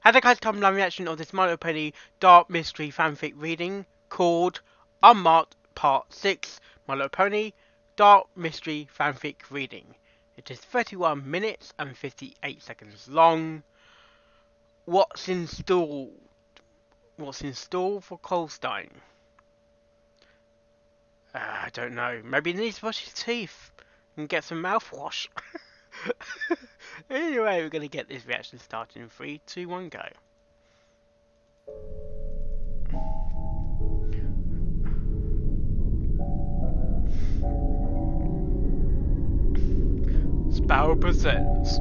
Had a guys come live reaction of this My Little Pony dark mystery fanfic reading called Unmarked Part 6 My Little Pony dark mystery fanfic reading. It is 31 minutes and 58 seconds long. What's installed? What's in store for Colstein? I don't know. Maybe he needs to brush his teeth and get some mouthwash. Anyway, we're going to get this reaction started in 3, 2, 1, go. Sparrow presents.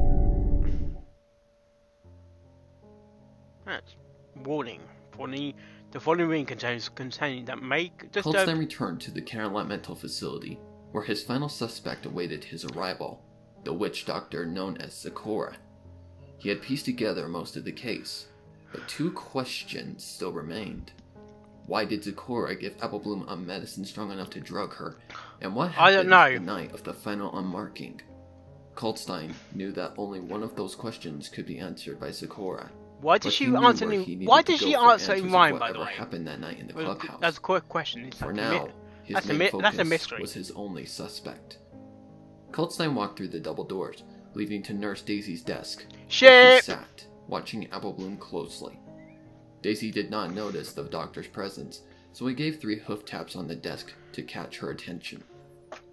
That's warning. The following reading contains containing that make Colstein returned to the Caroline Mental Facility, where his final suspect awaited his arrival, the witch doctor known as Sakura. He had pieced together most of the case, but two questions still remained. Why did Sakura give Applebloom a medicine strong enough to drug her, and what happened the night of the final unmarking? Colstein knew that only one of those questions could be answered by Sakura. Why did she answer in rhyme, by the way? Happened that night in the clubhouse? That's a quick question. For now, his main focus was his only suspect. Colstein walked through the double doors, leading to Nurse Daisy's desk. Where she sat, watching Applebloom closely. Daisy did not notice the doctor's presence, so he gave 3 hoof taps on the desk to catch her attention.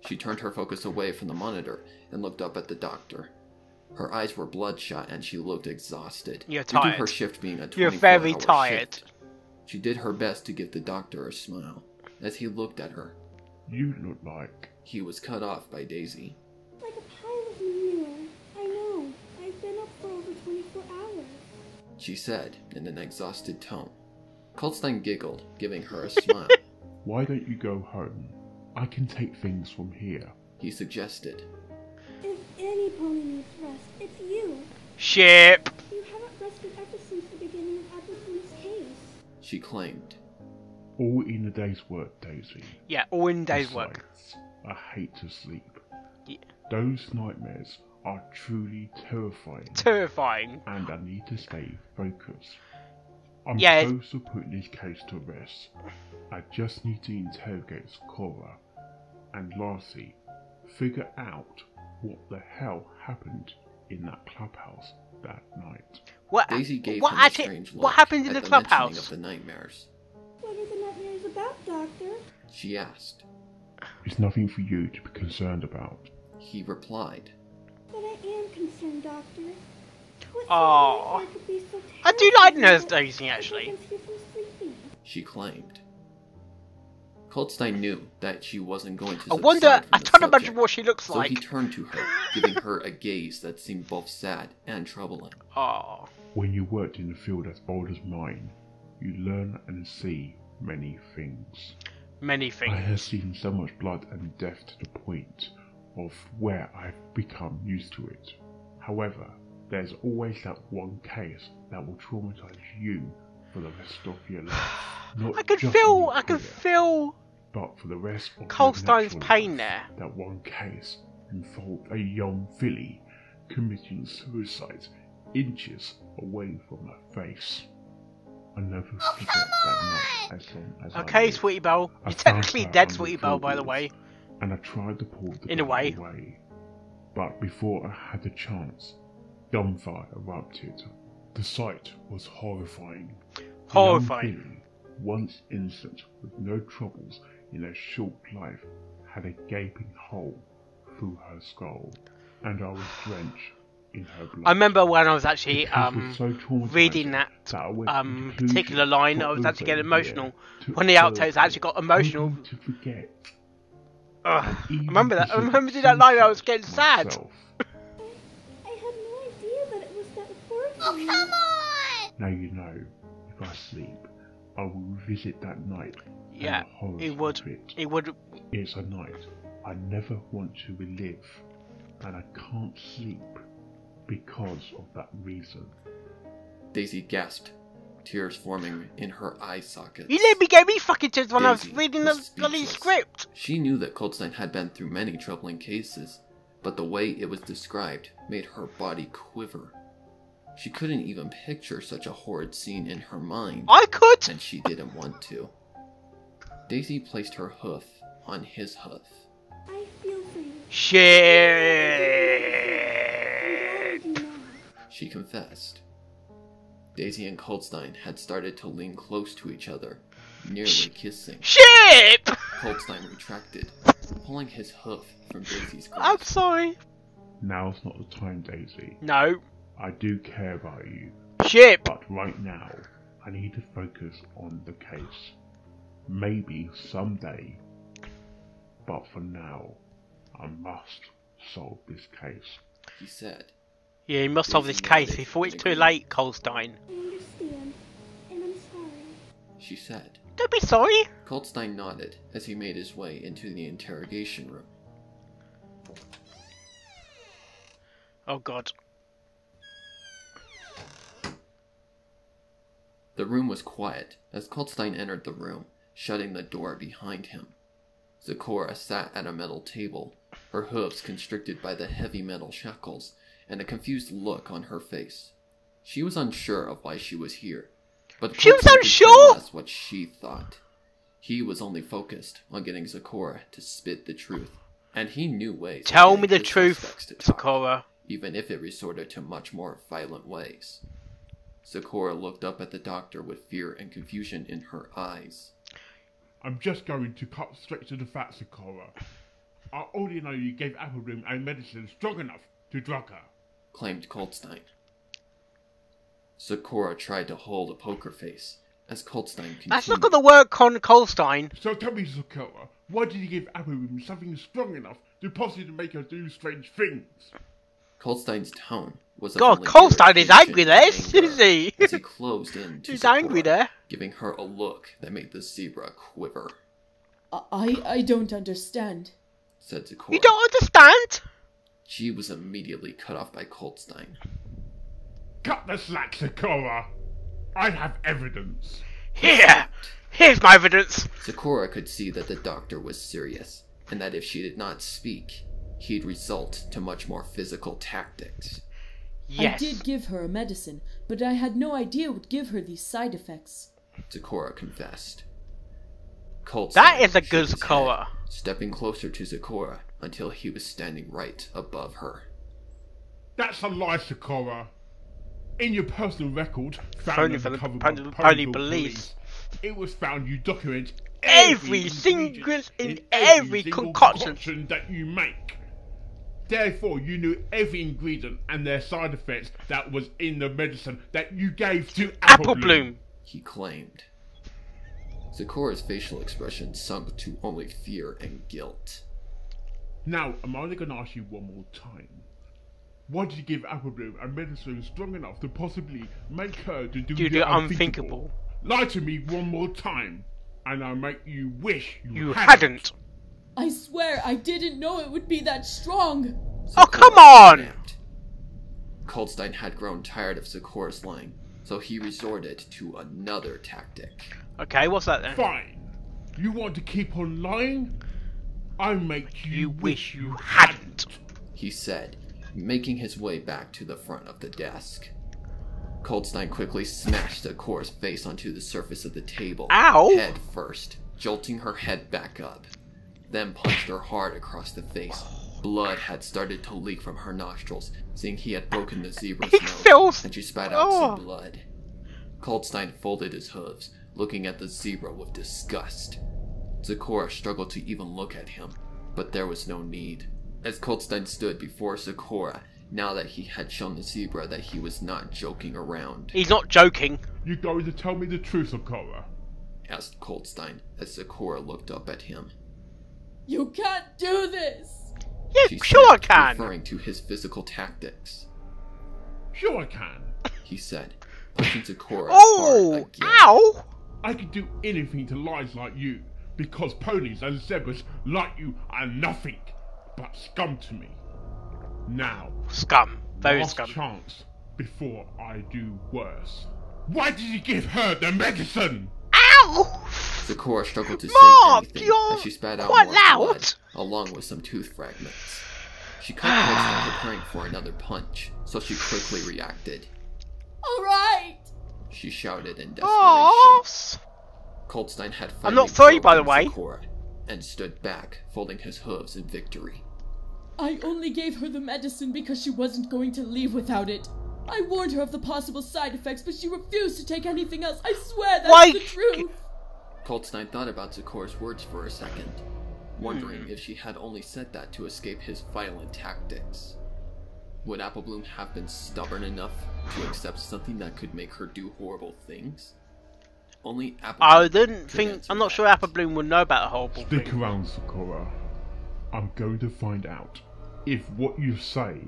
She turned her focus away from the monitor and looked up at the doctor. Her eyes were bloodshot and she looked exhausted. You're tired. Due to her shift being a 24-hour You're very tired. Shift. She did her best to give the doctor a smile as he looked at her. You look like... He was cut off by Daisy. Like a pilot in the mirror. I know. I've been up for over 24 hours. She said in an exhausted tone. Colstein giggled, giving her a smile. Why don't you go home? I can take things from here. He suggested. If any pony needs rest, it's you. Ship! You haven't rested ever since the beginning of Applebloom's case. She claimed. All in a day's work, Daisy. Yeah, all in a day's work. I hate to sleep. Yeah. Those nightmares are truly terrifying. Terrifying. And I need to stay focused. I'm close to putting this case to rest. I just need to interrogate Sakura. And lastly, figure out what the hell happened in that clubhouse that night. Daisy gave him a strange look. What happened in the clubhouse? Of the nightmares. What are the nightmares about, Doctor? She asked. It's nothing for you to be concerned about. He replied. But I am concerned, Doctor. Oh, I do like Nurse Daisy actually. She claimed. Colstein knew that she wasn't going to. I can't imagine what she looks like. So he turned to her, giving her a gaze that seemed both sad and troubling. Oh. When you worked in a field as bold as mine, you learn and see many things. Many things. I have seen so much blood and death to the point of where I've become used to it. However, there's always that one case that will traumatize you for the rest of your life. I can feel but for the rest of Colstein's pain there. That one case involved a young filly committing suicide inches away from her face. I'll never forget that night as long as I live. Sweetie Belle. You're technically dead, Sweetie Belle, by the way. And I tried to pull the in a way. away. But before I had the chance, gunfire erupted. The sight was horrifying. Horrifying. Once innocent, with no troubles in her short life, had a gaping hole through her skull, and I was drenched in her blood. I remember when I was actually reading that particular line, I was actually getting emotional. One of the outtakes I actually got emotional. To forget. I remember that. I remember that line. I was getting sad. I had no idea that it was that horrifying. Oh, come on! Now you know. If I sleep, I will revisit that night. Yeah, it would. It would. It's a night I never want to relive, and I can't sleep because of that reason. Daisy gasped, tears forming in her eye sockets. You let me get me fucking tears when I was reading the bloody script. She knew that Colstein had been through many troubling cases, but the way it was described made her body quiver. She couldn't even picture such a horrid scene in her mind, I could! and she didn't want to. Daisy placed her hoof on his hoof. I feel for you. Shit! I'm glad you know. She confessed. Daisy and Coldstein had started to lean close to each other, nearly kissing. Shit! Coldstein retracted, pulling his hoof from Daisy's grasp. I'm sorry. Now's not the time, Daisy. No. I do care about you, Shit! but right now, I need to focus on the case. Maybe someday, but for now, I must solve this case. He said. Yeah, you must solve this case before it's too late, Coldstein. I understand, and I'm sorry. She said. Don't be sorry. Coldstein nodded as he made his way into the interrogation room. Oh god. The room was quiet as Coldstein entered the room, shutting the door behind him. Zecora sat at a metal table, her hooves constricted by the heavy metal shackles, and a confused look on her face. She was unsure of why she was here, but She was Coldstein could care unsure? less what she thought. He was only focused on getting Zecora to spit the truth, and he knew ways. Tell of me the getting his truth, suspects to talk, Zecora. even if it resorted to much more violent ways. Zecora looked up at the doctor with fear and confusion in her eyes. I'm just going to cut straight to the facts, Zecora. I already know you gave Applebloom a medicine strong enough to drug her. Claimed Coldstein. Zecora tried to hold a poker face as Coldstein continued. That's not gonna work on Coldstein. So tell me, Zecora, why did you give Applebloom something strong enough to possibly make her do strange things? Coldstein's tone was of God, only Coldstein is irritation angry there, and anger isn't he? as he closed in to He's Zecora, angry there. giving her a look that made the zebra quiver. I don't understand. Said Zecora. You don't understand? She was immediately cut off by Coldstein. Cut the slack, Zecora! I have evidence. Here's my evidence. Zecora could see that the doctor was serious, and that if she did not speak, he'd result to much more physical tactics. Yes. I did give her a medicine, but I had no idea it would give her these side effects. Zecora confessed. Coldstein That is a shook good his Zecora. head, stepping closer to Zecora until he was standing right above her. That's a lie, Zecora. In your personal record, Only found for and the covered Pony by Ponyville Police. it was found you document Every ingredient single in every every single concoction. that you make. Therefore, you knew every ingredient and their side effects that was in the medicine that you gave to Applebloom. He claimed. Zecora's facial expression sunk to only fear and guilt. Now, I'm only going to ask you one more time. Why did you give Applebloom a medicine strong enough to possibly make her to do the unthinkable? Lie to me one more time, and I'll make you wish you hadn't. I swear I didn't know it would be that strong. Oh, come on! Snapped. Coldstein had grown tired of Zecora's lying, so he resorted to another tactic. Okay, what's that then? Fine. You want to keep on lying? I make you wish you hadn't. He said, making his way back to the front of the desk. Coldstein quickly smashed Zecora's face onto the surface of the table, Ow! head first, jolting her head back up. Then punched her hard across the face. Blood had started to leak from her nostrils, seeing he had broken the zebra's It nose, feels- and she spat out Oh. some blood. Coldstein folded his hooves, looking at the zebra with disgust. Zecora struggled to even look at him, but there was no need. As Coldstein stood before Zecora, now that he had shown the zebra that he was not joking around, He's not joking. You going to tell me the truth, Zecora? asked Coldstein as Zecora looked up at him. You can't do this. Yeah, She sure I snapped, can. referring to his physical tactics. Sure I can. He said, punching Zecora Oh! hard again. Ow! I can do anything to lies like you, because ponies and zebras like you are nothing but scum to me. Now, Scum. Very last scum. chance before I do worse. Why did you give her the medicine? Ow! Zecora struggled to Mark, say anything you're as she spat out quite more loud. blood, along with some tooth fragments. She caught Coldstein preparing for another punch, so she quickly reacted. Alright! she shouted in desperation. Oh, Coldstein had I'm finally not sorry, by the broken way. Sakura and stood back, folding his hooves in victory. I only gave her the medicine because she wasn't going to leave without it. I warned her of the possible side effects, but she refused to take anything else. I swear that's Why? the truth. Coldstein thought about Sakura's words for a second, wondering if she had only said that to escape his violent tactics. Would Applebloom have been stubborn enough to accept something that could make her do horrible things? Only Applebloom I didn't could think. answer I'm not that. sure Applebloom would know about a horrible Stick thing. around, Sakura. I'm going to find out if what you say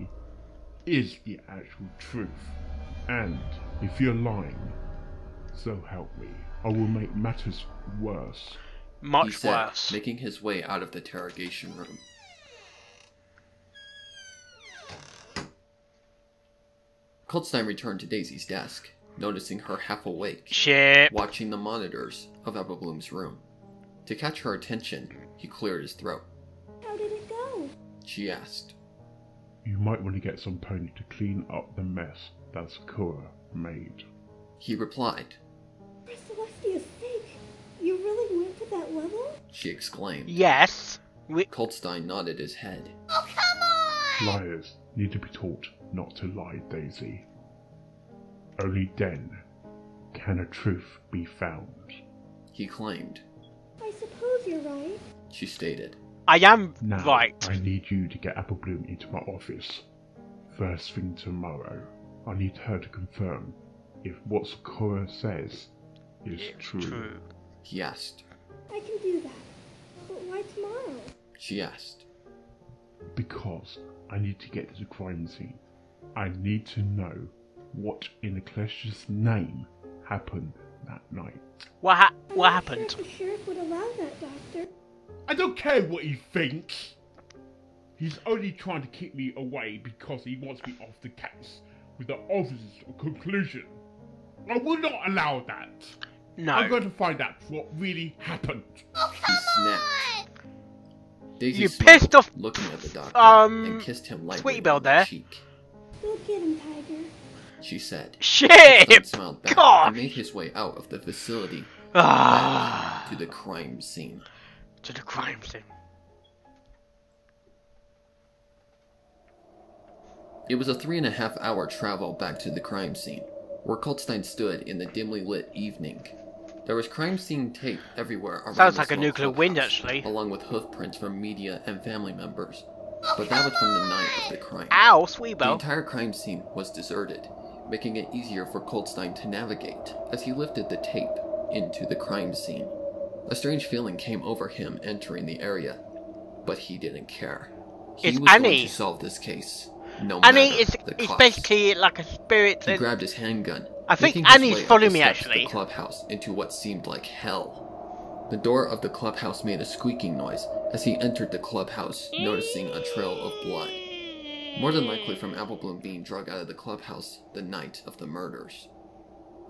is the actual truth. And if you're lying, so help me, I will make matters worse. He Much said, worse. making his way out of the interrogation room. Coldstein returned to Daisy's desk, noticing her half awake, Shit. watching the monitors of Applebloom's room. To catch her attention, he cleared his throat. How did it go? She asked. You might want to get some pony to clean up the mess that Sakura made. He replied. For Celestia's sake, you really went to that level? She exclaimed. Yes. Coldstein nodded his head. Liars need to be taught not to lie, Daisy. Only then can a truth be found. He claimed. I suppose you're right. She stated. I am Now, right. I need you to get Applebloom into my office. First thing tomorrow, I need her to confirm if what Sakura says is true. He asked. I can do that. But why tomorrow? She asked. Because I need to get to the crime scene. I need to know what in the Celestia's name happened that night. What I'm not happened? Sure if the sheriff would allow that, Doctor. I don't care what he thinks. He's only trying to keep me away because he wants me off the case with the obvious conclusion. I will not allow that. No. I'm going to find out what really happened. He snapped. Daisy You smiled, pissed off, looking at the doctor, and kissed him lightly Sweetie Belle on there. the cheek. Go get him, Tiger. She said. Shit! Coldstein smiled back God! and made his way out of the facility Ah, to the crime scene. to the crime scene. It was a 3.5-hour travel back to the crime scene, where Coldstein stood in the dimly lit evening. There was crime scene tape everywhere around Sounds the like a small nuclear wind, clubhouse, actually. along with hoof prints from media and family members. But that was from the night of the crime. Ow, Sweet The Belle. entire crime scene was deserted, making it easier for Coldstein to navigate as he lifted the tape into the crime scene. A strange feeling came over him entering the area, but he didn't care. He It's was going Annie. to solve this case, no Annie, matter it's the it's cost. basically like a spirit. He grabbed his handgun. I think making his Annie's way up following the me, steps of actually. The clubhouse into what seemed like hell. The door of the clubhouse made a squeaking noise as he entered the clubhouse, noticing a trail of blood. More than likely from Applebloom being drug out of the clubhouse the night of the murders.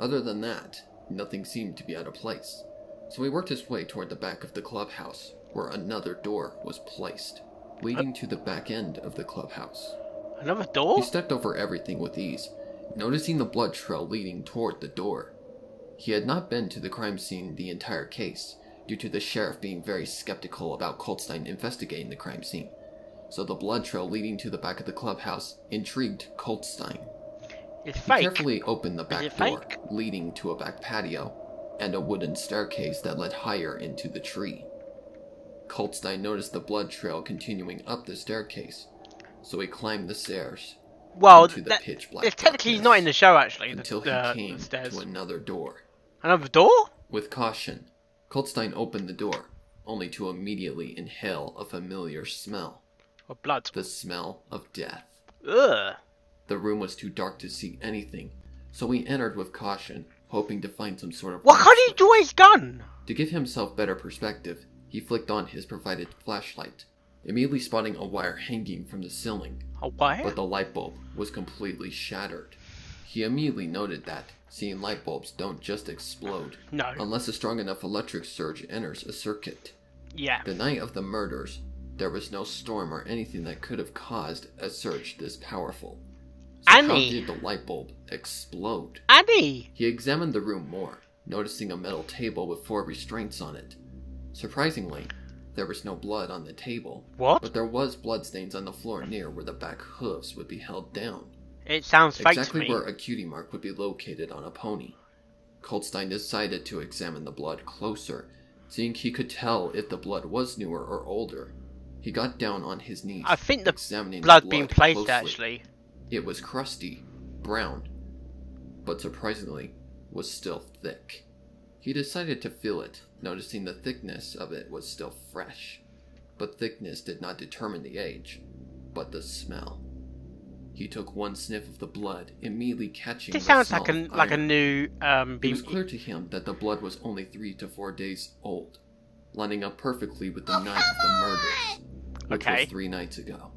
Other than that, nothing seemed to be out of place. So he worked his way toward the back of the clubhouse, where another door was placed, leading to the back end of the clubhouse. Another He door? stepped over everything with ease, noticing the blood trail leading toward the door. He had not been to the crime scene the entire case, due to the sheriff being very skeptical about Coldstein investigating the crime scene. So the blood trail leading to the back of the clubhouse intrigued Coldstein. It's He fake. carefully opened the back it door, fake? leading to a back patio, and a wooden staircase that led higher into the tree. Coldstein noticed the blood trail continuing up the staircase, so he climbed the stairs Well, into the pitch black it's technically darkness not in the show, actually. until the he came stairs. to another door. Another door? With caution, Coldstein opened the door, only to immediately inhale a familiar smell. Or blood? The smell of death. Ugh. The room was too dark to see anything, so he entered with caution, hoping to find some sort of What light can't he switch. draw his gun? To give himself better perspective, he flicked on his provided flashlight, immediately spotting a wire hanging from the ceiling, A wire? but the light bulb was completely shattered. He immediately noted that, seeing light bulbs don't just explode, No. unless a strong enough electric surge enters a circuit. Yeah. The night of the murders, there was no storm or anything that could have caused a surge this powerful. So Annie. how did the light bulb explode? Annie! He examined the room more, noticing a metal table with 4 restraints on it. Surprisingly, there was no blood on the table. What? But there was bloodstains on the floor near where the back hooves would be held down. It sounds fake Exactly to me. where a cutie mark would be located on a pony. Goldstein decided to examine the blood closer, seeing he could tell if the blood was newer or older. He got down on his knees, I think the examining blood the being blood placed closely. actually. It was crusty, brown, but surprisingly, was still thick. He decided to feel it, noticing the thickness of it was still fresh. But thickness did not determine the age, but the smell. He took one sniff of the blood, immediately catching This the sounds smell like a of iron. new It was clear to him that the blood was only 3 to 4 days old, lining up perfectly with the night of the murders, which Okay. was 3 nights ago.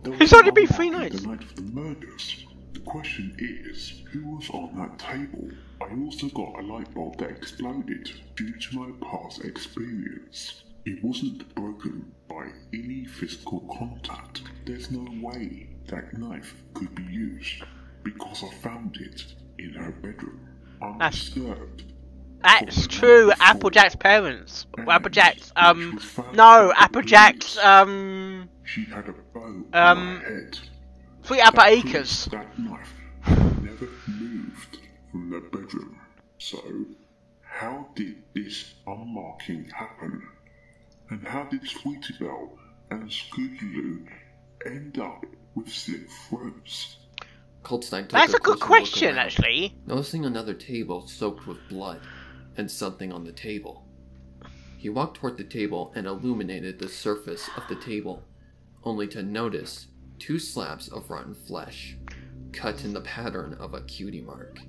It's only been 3 nights. The night of the murders. The question is, who was on that table? I also got a light bulb that exploded due to my past experience. It wasn't broken by any physical contact. There's no way that knife could be used because I found it in her bedroom, undisturbed. That's true. Applejack's parents. Applejack's no, Applejack's She had a bow on her head. 3 Apple Acres. That knife never moved from the bedroom. So, how did this unmarking happen? And how did Sweetie and Scootaloo end up with slit throats? Goldstein took That's a good closer look question, around, actually. noticing another table soaked with blood, and something on the table. He walked toward the table and illuminated the surface of the table, only to notice 2 slabs of rotten flesh, cut in the pattern of a cutie mark.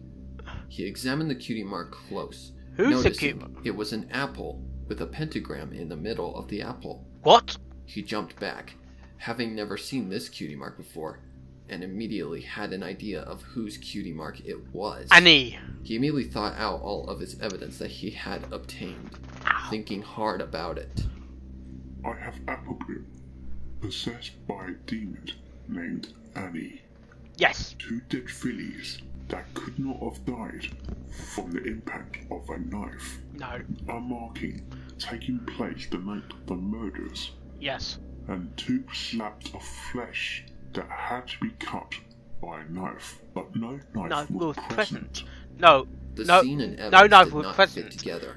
He examined the cutie mark close, Who's the noticing cutie mark? it was an apple with a pentagram in the middle of the apple. What? He jumped back, having never seen this cutie mark before, and immediately had an idea of whose cutie mark it was. Annie. He immediately thought out all of his evidence that he had obtained, thinking hard about it. I have Applegrim, possessed by a demon named Annie. Yes. 2 dead fillies that could not have died from the impact of a knife. No. Unmarking taking place the night of the murders, Yes. and 2 slabs of flesh that had to be cut by a knife, but no knife was present. No. The No. scene and No evidence knife did was not present. fit together,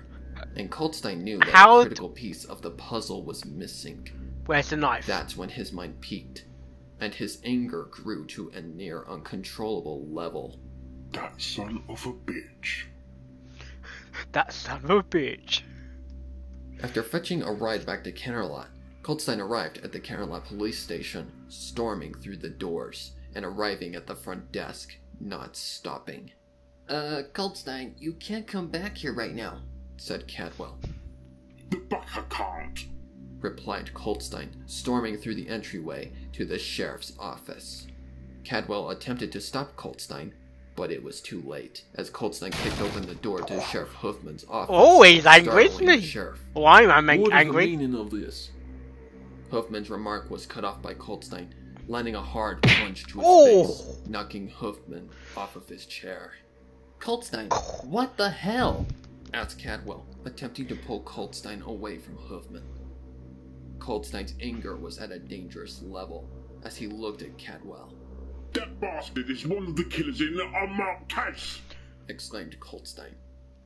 and Goldstein knew that How a critical piece of the puzzle was missing. Where's the knife? That's when his mind peaked, and his anger grew to a near uncontrollable level. That son of a bitch. That son of a bitch. After fetching a ride back to Canterlot, Goldstein arrived at the Canterlot police station, storming through the doors, and arriving at the front desk, not stopping. Goldstein, you can't come back here right now, said Cadwell. The bugger can't. Replied Goldstein, storming through the entryway to the sheriff's office. Cadwell attempted to stop Goldstein, but it was too late, as Goldstein kicked open the door to Sheriff Hoofman's office. Oh, he's angry, isn't startling he? the sheriff. Oh, I'm What is the angry. meaning of this? Hoofman's remark was cut off by Goldstein, landing a hard punch to his Oh. face, knocking Hoofman off of his chair. Goldstein, what the hell? Asked Cadwell, attempting to pull Goldstein away from Hoofman. Goldstein's anger was at a dangerous level as he looked at Cadwell. That bastard is one of the killers in the unmarked case. Exclaimed Goldstein.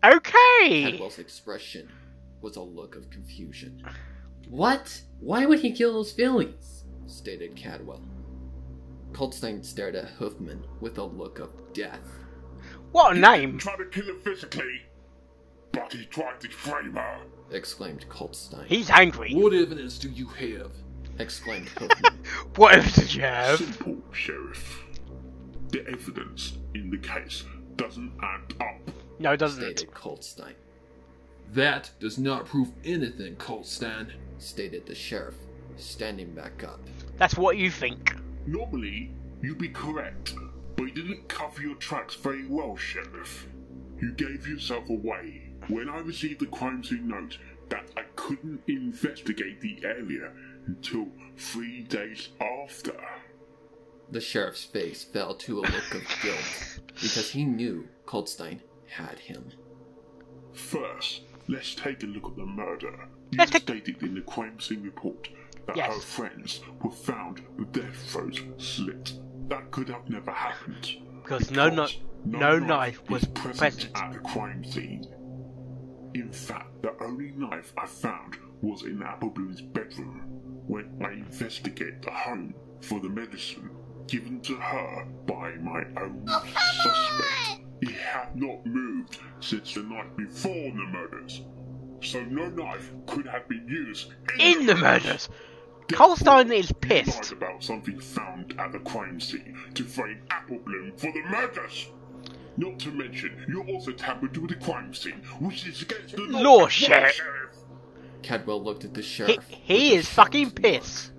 Okay. Cadwell's expression was a look of confusion. What? Why would he kill those fillies? Stated Cadwell. Goldstein stared at Hoofman with a look of death. What a name. Tried to kill her physically, but he tried to frame her. Exclaimed Goldstein. He's angry. What evidence do you have? Exclaimed Hoofman. What else did you have? Simple, Sheriff. The evidence in the case doesn't add up. No, it doesn't. Stated Goldstein. That does not prove anything, Goldstein. Stated the sheriff, standing back up. That's what you think. Normally, you'd be correct, but you didn't cover your tracks very well, Sheriff. You gave yourself away when I received the crime scene note that I couldn't investigate the area until 3 days after. The sheriff's face fell to a look of guilt, because he knew Coldstein had him. First, let's take a look at the murder. You Let's take- stated in the crime scene report that Yes. her friends were found with their throats slit. That could have never happened. Because no knife was present. at the crime scene. In fact, the only knife I found was in Apple Bloom's bedroom when I investigated the home for the medicine given to her by my own suspect. He had not moved since the night before the murders, so no knife could have been used In the murders! Therefore, Coldstein is you pissed. lied about something found at the crime scene to frame Apple Bloom for the murders. Not to mention, you also tampered with the crime scene, which is against the Law, as well, Sheriff. Cadwell looked at the sheriff. He with a is fucking shocked look. pissed.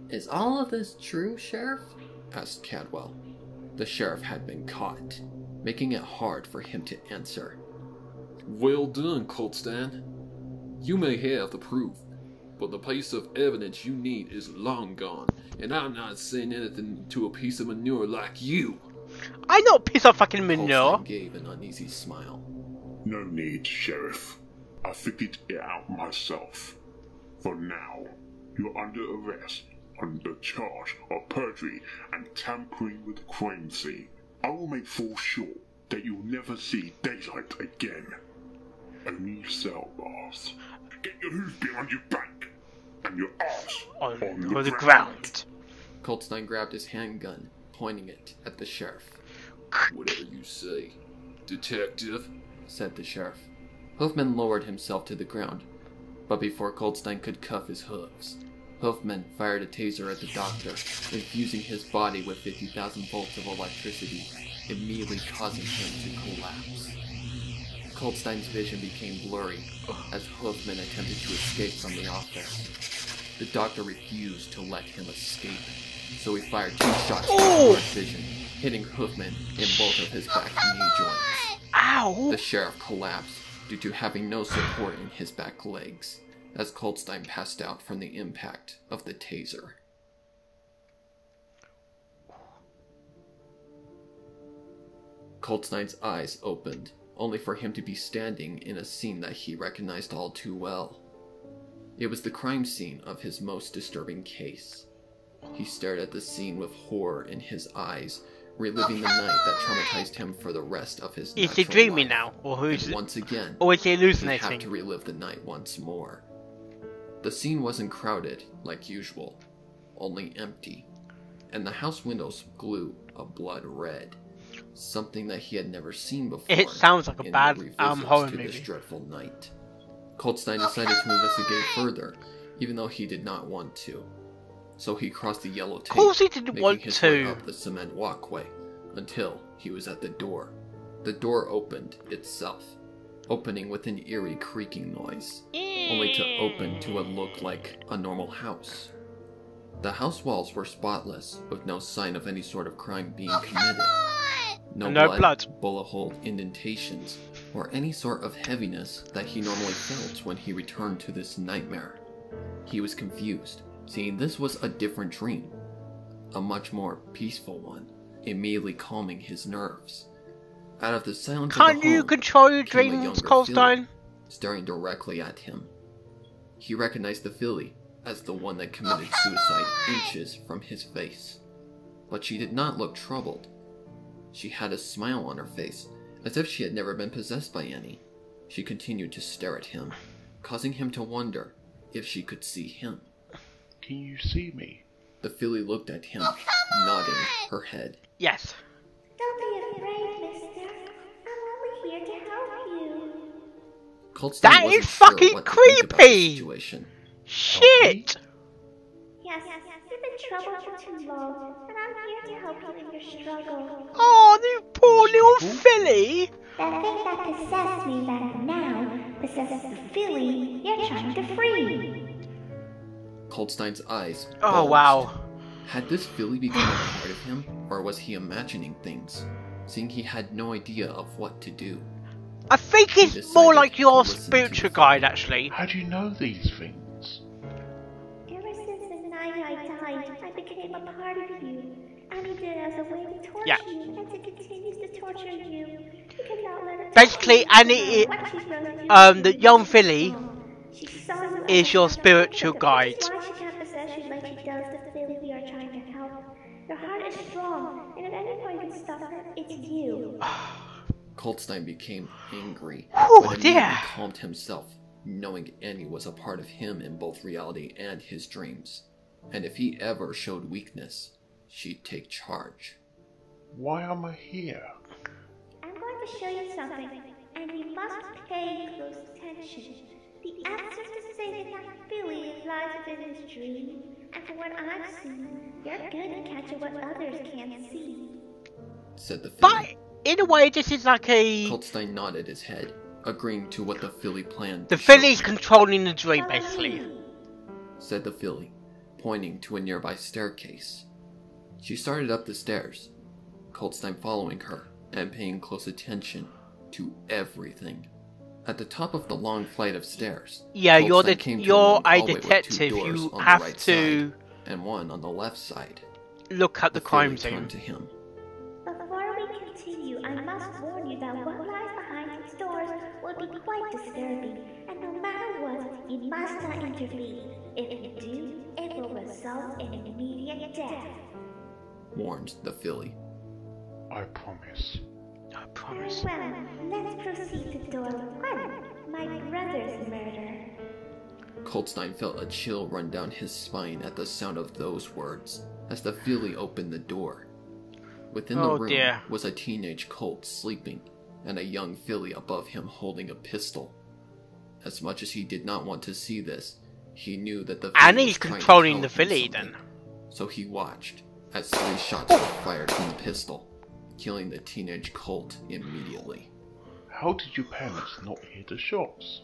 Is all of this true, Sheriff? Asked Cadwell. The sheriff had been caught, making it hard for him to answer. Well done, Coldstein. You may have the proof, but the piece of evidence you need is long gone, and I'm not saying anything to a piece of manure like you. I not piss off fucking manure. Coldstein gave an uneasy smile. No need, Sheriff. I figured it out myself. For now, you're under arrest on the charge of perjury and tampering with the crime scene. I will make full sure that you'll never see daylight again. Only cell bars. Get your hooves behind your back and your ass on the ground. Coldstein grabbed his handgun, pointing it at the sheriff. Whatever you say, detective. Said the sheriff. Hoofman lowered himself to the ground, but before Coldstein could cuff his hooves, Hoofman fired a taser at the doctor, infusing his body with 50,000 volts of electricity, immediately causing him to collapse. Coldstein's vision became blurry as Hoofman attempted to escape from the office. The doctor refused to let him escape, so he fired 2 shots to blurred vision, hitting Hoofman in both of his back knee joints. Ow! The sheriff collapsed due to having no support in his back legs, as Coldstein passed out from the impact of the taser. Coldstein's eyes opened, only for him to be standing in a scene that he recognized all too well. It was the crime scene of his most disturbing case. He stared at the scene with horror in his eyes, reliving the night that traumatized him for the rest of his Is he natural dreaming life. now, or who's And once again, or is he he'd have hallucinating? to relive the night once more. The scene wasn't crowded like usual, only empty, and the house windows glue a blood red, something that he had never seen before. It sounds like a in bad the revisits horror to this movie. dreadful night. Coldstein decided to investigate further, even though he did not want to. So he crossed the yellow tape, course he didn't making want his way to. up the cement walkway until he was at the door. The door opened itself, opening with an eerie creaking noise, only to open to what looked like a normal house. The house walls were spotless, with no sign of any sort of crime being committed. No blood, bullet hole indentations, or any sort of heaviness that he normally felt when he returned to this nightmare. He was confused, seeing this was a different dream, a much more peaceful one, immediately calming his nerves. Out of the silence of Can't the you home control your came a dreams, younger Coldstein? filly, staring directly at him. He recognized the filly as the one that committed suicide inches from his face. But she did not look troubled. She had a smile on her face, as if she had never been possessed by any. She continued to stare at him, causing him to wonder if she could see him. Can you see me? The filly looked at him, nodding her head. Yes. Don't be afraid, mister. I'm only here to help you. Coldstein That wasn't is sure fucking what to think about the creepy! situation. Shit! Yes, you've been troubled for too long, and I'm here to help you in your struggle. Oh, you poor little filly! That thing that possessed me back now possesses the filly you're trying to free. Coldstein's eyes Oh, bulged. wow. Had this filly become a part of him, or was he imagining things, seeing he had no idea of what to do? I think He it's decided more like to your listen to spiritual the guide, actually. How do you know these things? Ever since the night I died, I became a part of you. And he did as a way to torture Yeah. you, and to continues to torture you. You cannot let it Basically, Annie, the young filly She saw you is as your a spiritual victim, guide. which is why she can't possess you like she does the filly we are trying to help. Your heart is strong, and if anyone can stop her, it's you. Coldstein became angry, Oh, but immediately dear. calmed himself, knowing Annie was a part of him in both reality and his dreams. And if he ever showed weakness, she'd take charge. Why am I here? I'm going to show you something, and you must pay close attention. The answer to saving that filly lies within his dream, and from what I've seen, you're good at catching what others can't see. Said the But filly. in a way, this is like a... Coldstein nodded his head, agreeing to what the filly planned. The to show filly's him. controlling the dream, basically. Said the filly, pointing to a nearby staircase. She started up the stairs, Coldstein following her and paying close attention to everything. At the top of the long flight of stairs, Yeah, you're Coldstein came to you're long a hallway with two detective. doors You on the have right to side and one on the left side. look at the crime filly scene. turned to him. Before we continue, I must warn you that what lies behind these doors will be quite disturbing, and no matter what, you must not intervene. If you do, it will result in immediate death. Warned the filly. I promise. I Very promise. well, let's proceed to door 1, my brother's murder. Coldstein felt a chill run down his spine at the sound of those words as the filly opened the door. Within the Oh, room dear. was a teenage colt sleeping and a young filly above him holding a pistol. As much as he did not want to see this, he knew that the filly And was he's trying to controlling tell the him filly something. then. So he watched as 3 shots were fired from the pistol, killing the teenage colt immediately. How did your parents not hear the shots?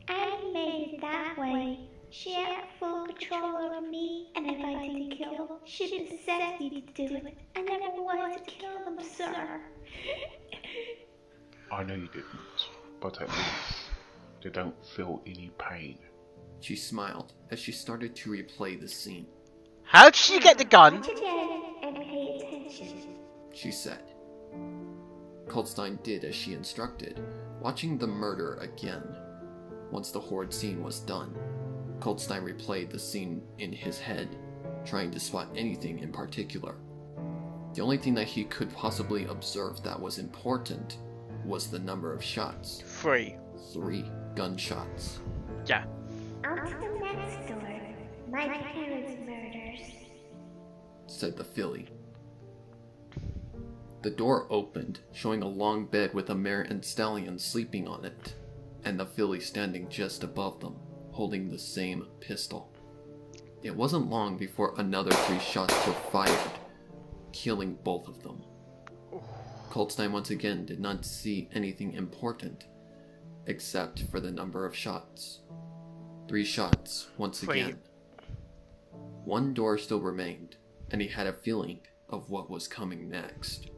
I made it that way. She had full control over me, and if I didn't kill them, she possessed me to do it. I never wanted to kill them, sir. I know you didn't, but at least they don't feel any pain. She smiled as she started to replay the scene. How did she get the gun? Today, and pay attention. She said. Coldstein did as she instructed, watching the murder again. Once the horrid scene was done, Coldstein replayed the scene in his head, trying to spot anything in particular. The only thing that he could possibly observe that was important was the number of shots. 3. 3 gunshots. Yeah. On to the next door, my parents' murders. Said the filly. The door opened, showing a long bed with a mare and stallion sleeping on it, and the filly standing just above them, holding the same pistol. It wasn't long before another 3 shots were fired, killing both of them. Coldstein once again did not see anything important, except for the number of shots. 3 shots, once 3. again. One door still remained, and he had a feeling of what was coming next.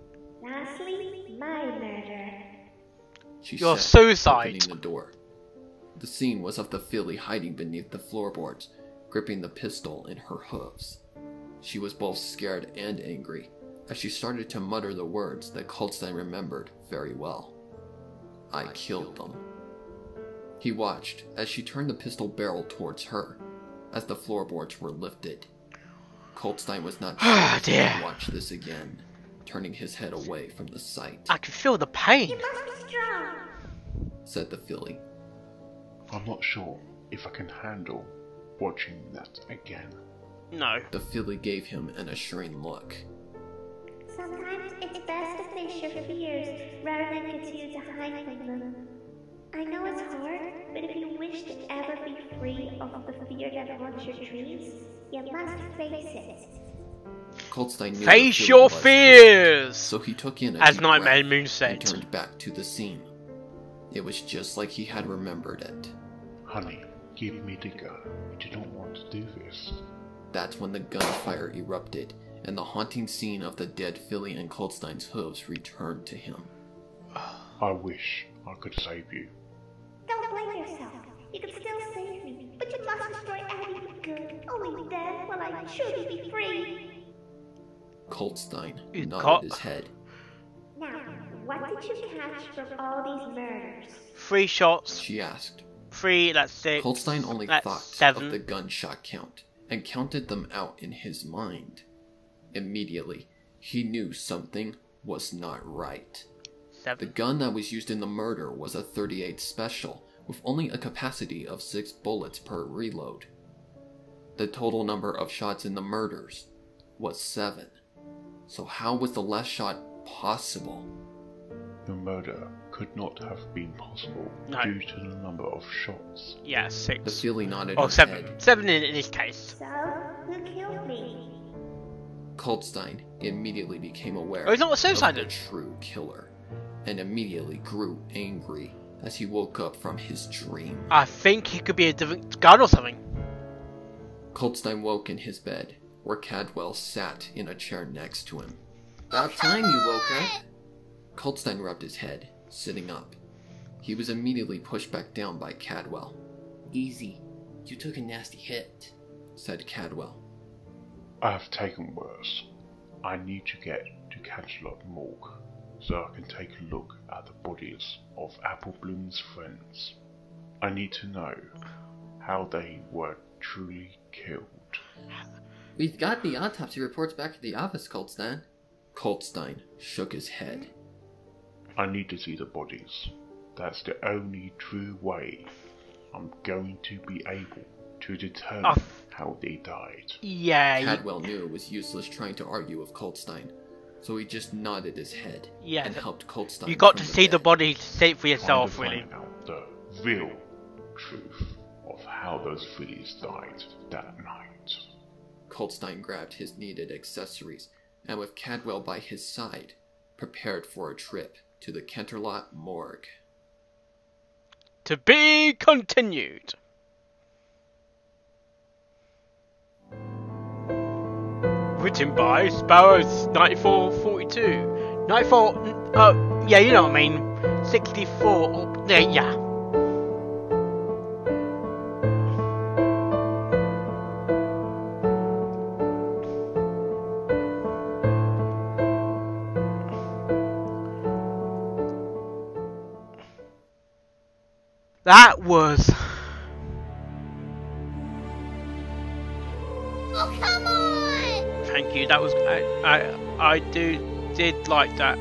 Lastly, my murder. She Your said, suicide. opening the door. The scene was of the filly hiding beneath the floorboards, gripping the pistol in her hooves. She was both scared and angry, as she started to mutter the words that Coldstein remembered very well. I killed them. He watched as she turned the pistol barrel towards her, as the floorboards were lifted. Coldstein was not sure if he dear. could watch this again, turning his head away from the sight. I can feel the pain. You must be strong. Said the filly. I'm not sure if I can handle watching that again. No. The filly gave him an assuring look. Sometimes it's best to face your fears rather than continue to hide from them. I know it's hard, but if you wish to ever be free of the fear that haunts your dreams, you must face it. Coldstein knew Face the filly your was correct, fears! so he took in a As deep Nightmare breath Moon and said. turned back to the scene. It was just like he had remembered it. Honey, give me the gun. I do not want to do this. That's when the gunfire erupted, and the haunting scene of the dead filly and Coldstein's hooves returned to him. I wish I could save you. Don't blame yourself. You can still save me, but you must destroy Abby for good. Only then will I truly be free. Coltstein You nodded his head. Now, what did you catch from all these murders? 3 shots. She asked. 3, that's 6. Coltstein only that's thought 7. of the gunshot count and counted them out in his mind. Immediately, he knew something was not right. 7. The gun that was used in the murder was a .38 Special with only a capacity of 6 bullets per reload. The total number of shots in the murders was 7. So how was the last shot possible? The murder could not have been possible No. due to the number of shots. Yeah, The 6. filly nodded Oh, her 7. head. 7 in this case. So, who killed me? Coltstein immediately became aware Oh, he's not a of suicider. the true killer, and immediately grew angry as he woke up from his dream. I think he could be a different gun or something. Coltstein woke in his bed, where Cadwell sat in a chair next to him. About time you woke up. Coltstein rubbed his head, sitting up. He was immediately pushed back down by Cadwell. Easy. You took a nasty hit. Said Cadwell. I have taken worse. I need to get to Canterlot Morgue so I can take a look at the bodies of Applebloom's friends. I need to know how they were truly killed. We've got the autopsy reports back at the office, Coltstein. Coltstein shook his head. I need to see the bodies. That's the only true way I'm going to be able to determine how they died. Yeah. Cadwell knew it was useless trying to argue with Coltstein, so he just nodded his head Yeah, and helped Coltstein. You got from to see the bed. body to see it for Trying yourself, to really. find out the real truth of how those fillies died that night. Coltstein grabbed his needed accessories, and with Cadwell by his side, prepared for a trip to the Canterlot Morgue. To be continued. Written by Sparrows9442. 94. Yeah, you know what I mean. 64. Yeah. That was. Oh, come on! Thank you. That was. I did like that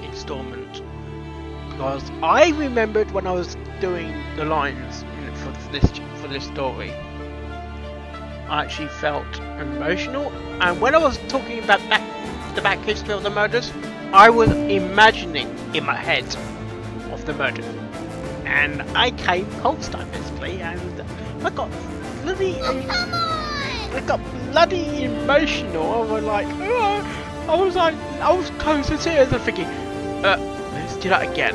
installment because I remembered when I was doing the lines for this story. I actually felt emotional, and when I was talking about the back history of the murders, I was imagining in my head of the murder. And I came Coltstein basically, and I got bloody, emotional. I was close to tears. I'm thinking, let's do that again.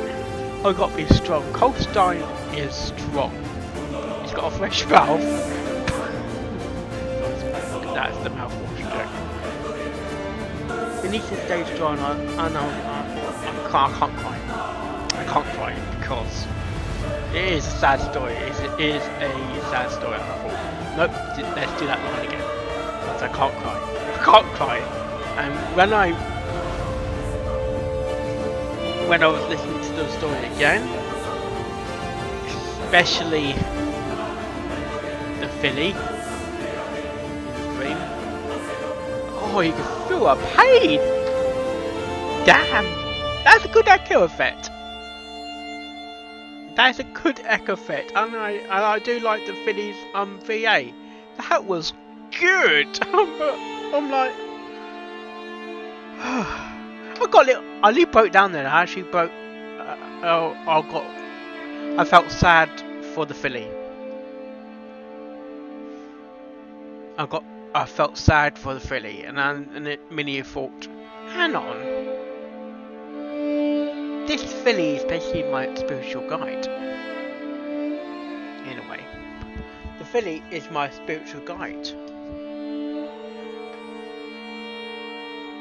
I got to be strong. Coltstein is strong. He's got a fresh mouth. That's the mouthwash joke. Beneath the stage door, and I can't cry. I can't cry because it is a sad story. It is a sad story. I thought, nope, let's do that line again. Because I can't cry. I can't cry. And when I was listening to the story again, especially the filly in the dream, oh, you can feel her pain. Damn, that's a good echo effect. That's a good echo effect, and I do like the filly's VA. That was good. I'm like, I nearly broke down there. I actually broke. I felt sad for the filly. I felt sad for the filly, and Minnie thought, hang on. This filly is basically my spiritual guide. In a way. The filly is my spiritual guide.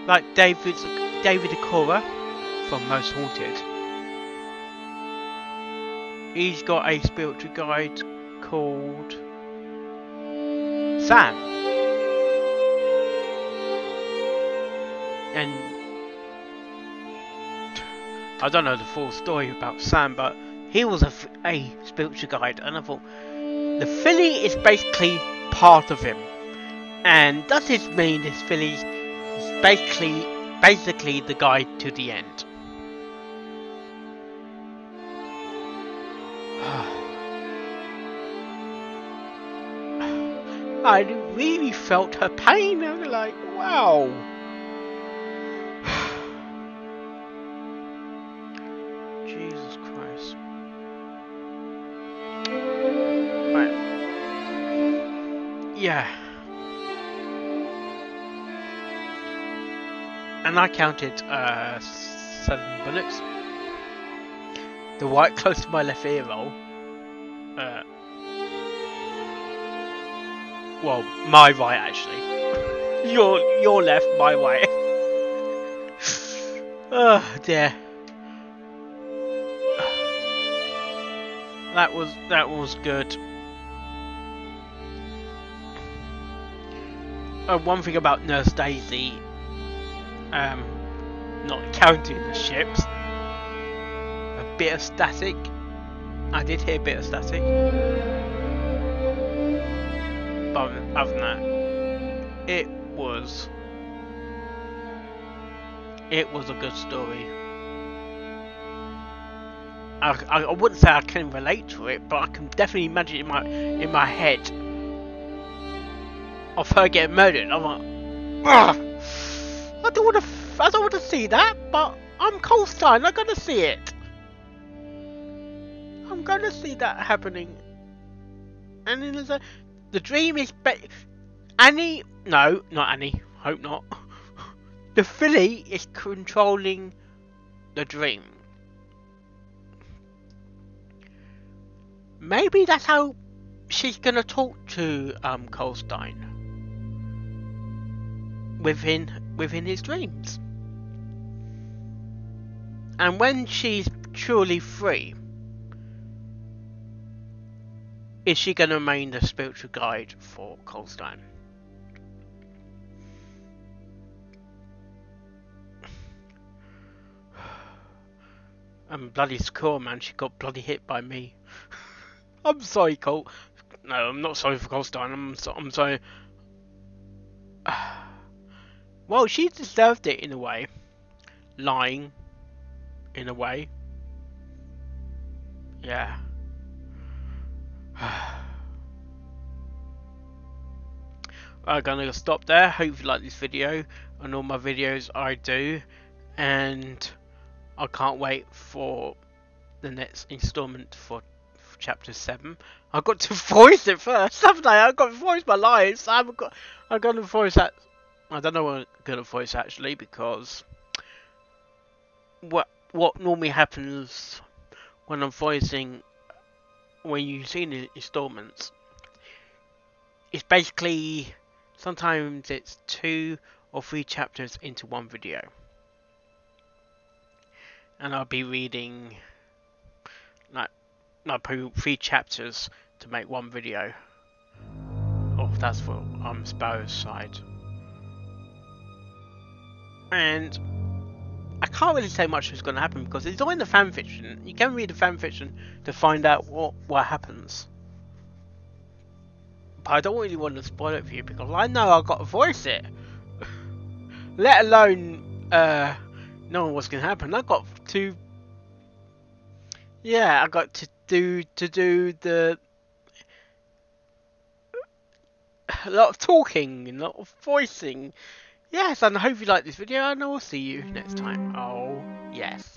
Like David Acora from Most Haunted. He's got a spiritual guide called Sam. and I don't know the full story about Sam, but he was a spiritual guide, and I thought the filly is basically part of him. And does this mean this filly is basically the guide to the end? I really felt her pain. I was like, wow. Jesus Christ. Right. Yeah. And I counted 7 bullets. The right close to my left ear roll. Well, my right actually. Your left, my right. Oh dear. That was good. One thing about Nurse Daisy, not counting the ships, a bit of static. I did hear a bit of static. But other than that, it was a good story. I wouldn't say I can relate to it, but I can definitely imagine in my head of her getting murdered. I'm like, ugh, I don't want to see that, but I'm Colstein. I'm gonna see it. I'm gonna see that happening. And then there's the dream is Annie. No, not Annie. Hope not. The filly is controlling the dream. Maybe that's how she's gonna talk to Colstein within his dreams. And when she's truly free, is she gonna remain the spiritual guide for Colstein? And bloody Sakura, man, she got bloody hit by me. I'm sorry, Colt. No, I'm not sorry for Colstein. I'm sorry. Well, she deserved it in a way. Lying. In a way. Yeah. I'm gonna stop there. Hope you like this video and all my videos I do. And I can't wait for the next installment for chapter 7. I've got to voice it first, haven't I? I've got to voice my lines. I've got to voice that. I don't know what I'm gonna voice actually, because what normally happens when I'm voicing, when you see the installments, it's basically sometimes it's 2 or 3 chapters into one video, and I'll be reading like 3 chapters to make one video. Oh, that's for Sparrow's side. And I can't really say much is going to happen because it's all in the fanfiction. You can read the fanfiction to find out what happens. But I don't really want to spoil it for you because I know I've got to voice it. Let alone knowing what's going to happen. I got to do the a lot of talking and a lot of voicing. Yes, and I hope you like this video, and I will see you next time. Oh, yes.